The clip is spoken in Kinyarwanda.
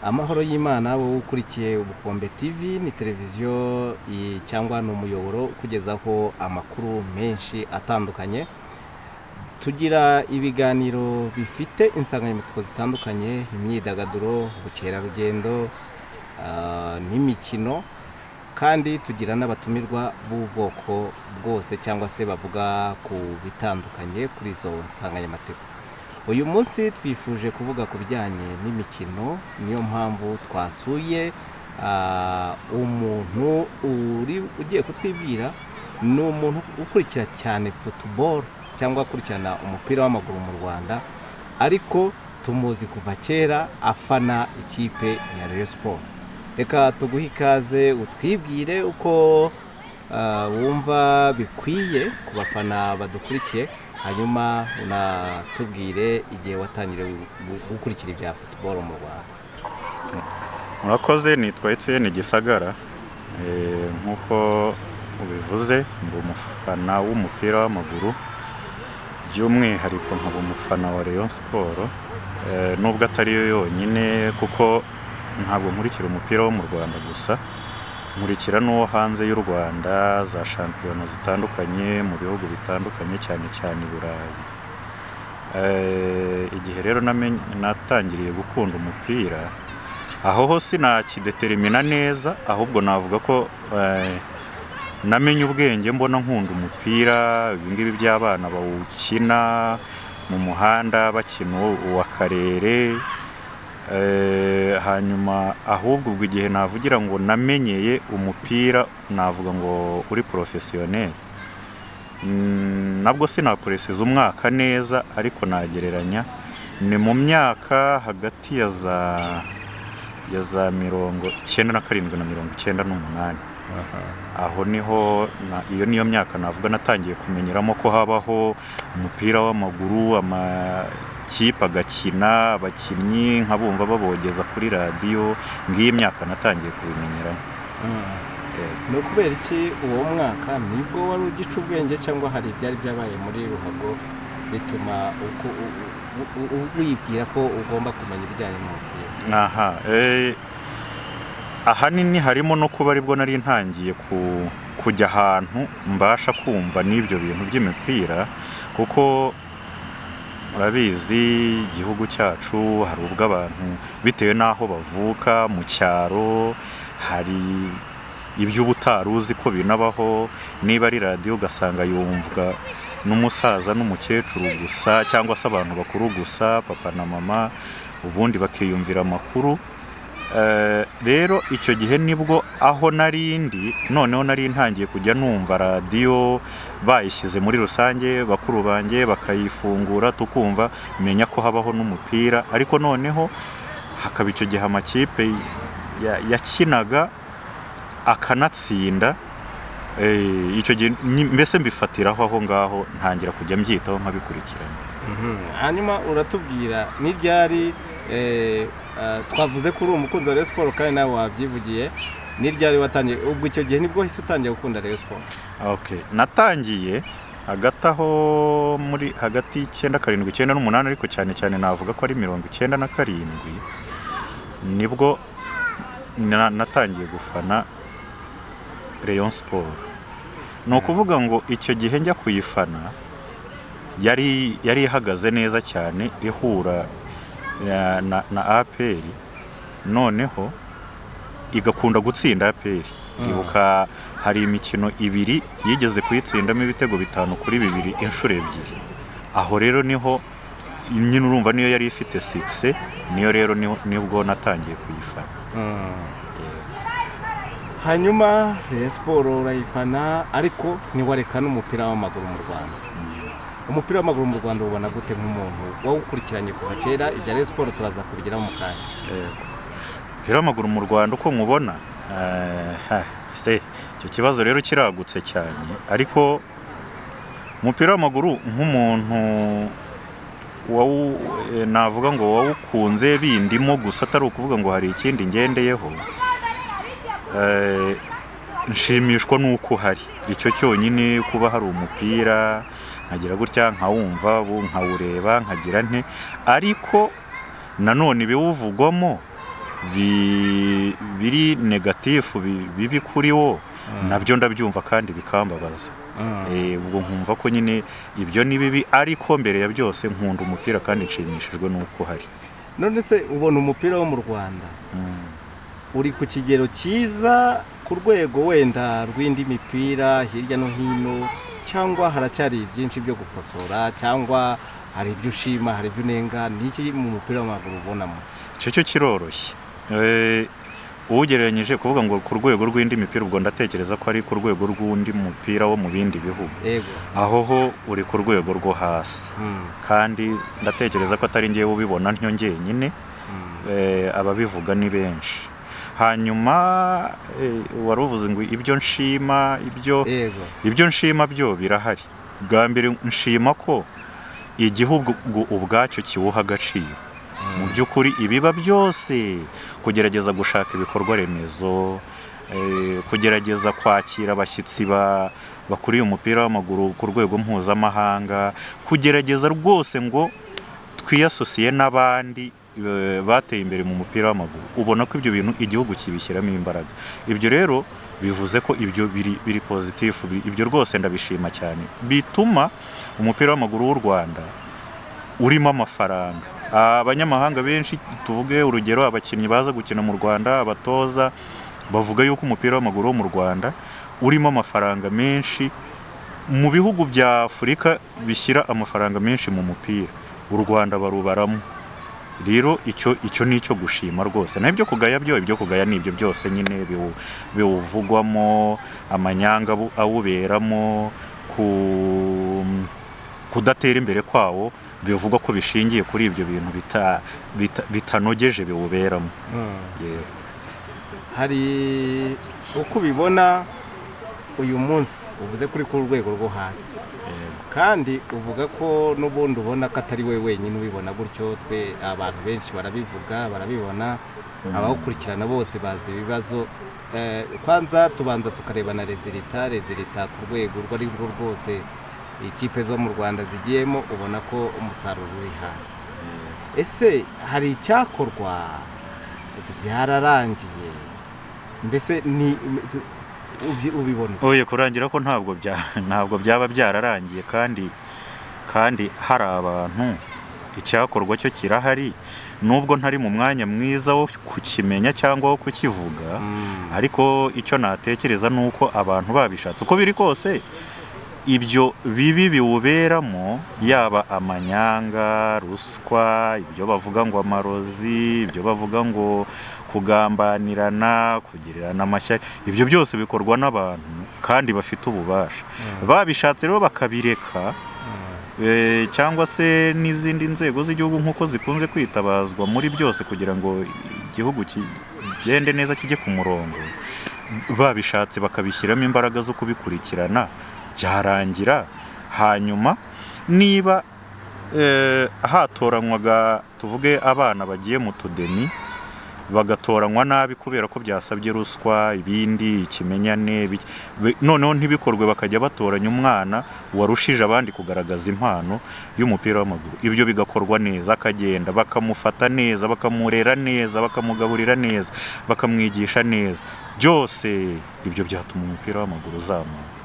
amahoro y'Imana wowe ukurikiye Ubukombe TV ni televiziyo cyangwa ni umuyoboro kugezaho amakuru menshi atandukanye. Tugira ibiganiro bifite insanganyamatsiko zitandukanye, imyidagaduro, ubukerarugendo n'imikino, kandi tugira n'abatumirwa b'ubwoko bwose cyangwa se bavuga ku bitandukanye kuri izo nsanganyamatsiko. Uyu munsi twifuje kuvuga ku bijyanye n'imikino, niyo mpamvu twasuye umuntu ugiye kutwibwira. Ni umuntu ukurikira cyane football cyangwa akurikirana umupira w'amaguru mu Rwanda, ariko tumuzi kuva kera afana ikipe ya Rayon Sport. Reka tuguhe ikaze utwibwire uko wumva bikwiye ku bafana badukurikiye, hanyuma unatubwire igihe watangiriye gukurikira ibya football mu Rwanda. Murakoze, nitwa Etienne Gisagara. Nkuko ubivuze, ndi umufana w'umupira w'amaguru, by'umwihariko nkaba umufana wa Rayon Sport, nubwo atari yo yonyine, kuko ntabwo nkurikira umupira wo mu Rwanda gusa, nkurikira n'uwo hanze y'u Rwanda, za shampiyona zitandukanye mu bihugu bitandukanye, cyane cyane i Burayi. Igihe rero natangiriye gukunda umupira, aho ho sinakidetermina neza, ahubwo navuga ko namenye ubwenge mbona nkunda umupira, ibingibi by'abana bawukina mu muhanda bakina uwa karere. Hanyuma ahubwo ubwo igihe navugira ngo namenyeye umupira, navuga ngo uri professionnel, nabwo sinapreseza umwaka neza, ariko nagereranya ni mu myaka hagati ya za 97 na 98. Aho niho iyo niyo myaka navuga natangiye kumenyeramo ko habaho umupira w'amaguru, amakipe agakina, abakinnyi nkabumva babogeza kuri radiyo. Ngiyi myaka natangiye kubimenyeramo. Ni ukubera iki uwo mwaka nibwo wari ugica ubwenge, cyangwa hari ibyari byabaye muri ruhago bituma wibwira ko ugomba kumenya ibijyanye n'umupira? Ahanini harimo no kuba aribwo nari ntangiye kujya ahantu mbasha kumva n'ibyo bintu by'imipira, kuko urabizi igihugu cyacu hari ubwo abantu bitewe n'aho bavuka mu cyaro, hari ibyo ubutaruzi ko binabaho. Niba ari radiyo ugasanga yumvwa n'umusaza n'umukecuru gusa, cyangwa se abantu bakuru gusa, papa na mama, ubundi bakiyumvira amakuru. Rero icyo gihe nibwo aho narindi, noneho nari ntangiye kujya numva radiyo bayishyize muri rusange, bakuru banjye bakayifungura, tukumva menya ko habaho n'umupira. Ariko noneho hakaba icyo gihe amakipe yakinaga akanatsinda. Icyo gihe mbese mbifatiraho aho ngaho, ntangira kujya mbyitaho nkabikurikirana. Hanyuma uratubwira n'iryari, twavuze ko uri umukunzi wa Rayon Sport kandi nawe wabyivugiye, n'iryari watangiye, ubwo icyo gihe nibwo hise utangiye gukunda Rayon Sport? Natangiye hagati aho muri hagati 97, 98, ariko cyane cyane navuga ko ari 97 nibwo natangiye gufana Rayon Sport. Ni ukuvuga ngo icyo gihe njya kuyifana yari ihagaze neza cyane, ihura na APR, noneho igakunda gutsinda APR. Ibuka hari imikino 2 yigeze kuyitsindamo ibitego 5-2 inshuro 2. Aho rero niho nyine urumva niyo yari ifite 6, niyo rero nibwo natangiye kuyifana. Hanyuma Rayon Sport urayifana, ariko ntiwareka n'umupira w'amaguru mu Rwanda. Umupira w'amaguru mu Rwanda ubona gute nk'umuntu wawukurikiranye kuva kera? Ibya Rayon Sport turaza kubigeraho mu kanya. Umupira w'amaguru mu Rwanda uko mubona, icyo kibazo rero kiragutse cyane. Ariko umupira w'amaguru nk'umuntu navuga ngo wawukunze bindimo gusa, atari ukuvuga ngo hari ikindi ngendeyeho, nshimishwa n'uko hari icyo cyonyine, kuba hari umupira nkagira gutya nkawumva, nkawureba, nkagira nte. Ariko nanone biwuvugwamo biri negatifu bibi kuri wo nabyo ndabyumva kandi bikambabaza. Ubwo nkumva ko nyine ibyo ni bibi, ariko mbere ya byose nkunda umupira kandi nshimishijwe n'uko hari. None se ubona umupira wo mu Rwanda uri ku kigero cyiza ku rwego wenda rw'indi mipira hirya no hino, cyangwa haracyari byinshi byo gukosora, cyangwa hari ibyo ushima hari ibyo unenga? N'iki mu mupira w'amaguru ubonamo? Icyo kiroroshye. Ugereranyije kuvuga ngo ku rwego rw'indi mipira, ubwo ndatekereza ko ari ku rwego rw'undi mupira wo mu bindi bihugu. Aho ho uri ku rwego rwo hasi, kandi ndatekereza ko atari ngewe ubibona ntyo njyenyine, ababivuga ni benshi. Hanyuma wari uvuze ngo ibyo nshima, ibyo nshima byo birahari. Bwa mbere nshima ko igihugu ubwacyo kiwuha agaciro. Mu by'ukuri ibiba byose kugerageza gushaka ibikorwa remezo, kugerageza kwakira abashyitsi bakuriye umupira w'amaguru ku rwego mpuzamahanga, kugerageza rwose ngo twiyasosiye n'abandi bateye imbere mu mupira w'amaguru. Ubona ko ibyo bintu igihugu kibishyiramo imbaraga. Ibyo rero bivuze ko ibyo biri pozitifu. Ibyo rwose ndabishima cyane, bituma umupira w'amaguru w'u Rwanda urimo amafaranga. Abanyamahanga benshi, tuvuge urugero abakinnyi baza gukina mu Rwanda, abatoza bavuga yuko umupira w'amaguru wo mu Rwanda urimo amafaranga menshi mu bihugu bya Afurika bishyira amafaranga menshi mu mupira. U Rwanda barubaramo. Rero icyo ni icyo gushima rwose. N'ibyo kugaya ibyo kugaya ni ibyo byose nyine biwuvugwamo, amanyanga awuberamo, kudatera imbere kwawo, bivuga ko bishingiye kuri ibyo bintu bitanogeje biwuberamo. Hari uko ubibona uyu munsi, uvuze kuri ku rwego rwo hasi, kandi uvuga ko n'ubundi ubona ko atari we wenyine ubibona gutyo. Twe abantu benshi barabivuga barabibona, abawukurikirana bose bazi ibibazo. Kwanza tubanza tukareba na rezilita ku rwego urwo ari rwo rwose ikipe zo mu Rwanda zigiyemo, ubona ko umusaruro uri hasi. Ese hari icyakorwa? Byararangiye? Mbese ni ubibona? Kurangira ko ntabwo byaba byararangiye, kandi hari abantu icyakorwa cyo kirahari, nubwo ntari mu mwanya mwiza wo kukimenya cyangwa wo kukivuga. Ariko icyo natekereza ni uko abantu babishatse uko biri kose, ibyo bibi biwuberamo, yaba amanyanga, ruswa, ibyo bavuga ngo amarozi, ibyo bavuga ngo kugambanirana, kugirirana amashyari, ibyo byose bikorwa n'abantu kandi bafite ububasha. Babishatse rero bakabireka, cyangwa se n'izindi nzego z'igihugu nk'uko zikunze kwitabazwa muri byose kugira ngo igihugu kigende neza, kijye ku murongo, babishatse bakabishyiramo imbaraga zo kubikurikirana, byarangira. Hanyuma niba hatoranywaga, tuvuge abana bagiye mu tudemi, bagatoranywa nabi kubera ko byasabye ruswa, ibindi ikimenyane, noneho ntibikorwe, bakajya batoranya umwana warushije abandi kugaragaza impano y'umupira w'amaguru. Ibyo bigakorwa neza, akagenda bakamufata neza, bakamurera neza, bakamugaburira neza, bakamwigisha neza. Byose ibyo byatuma umupira w'amaguru uzamuka.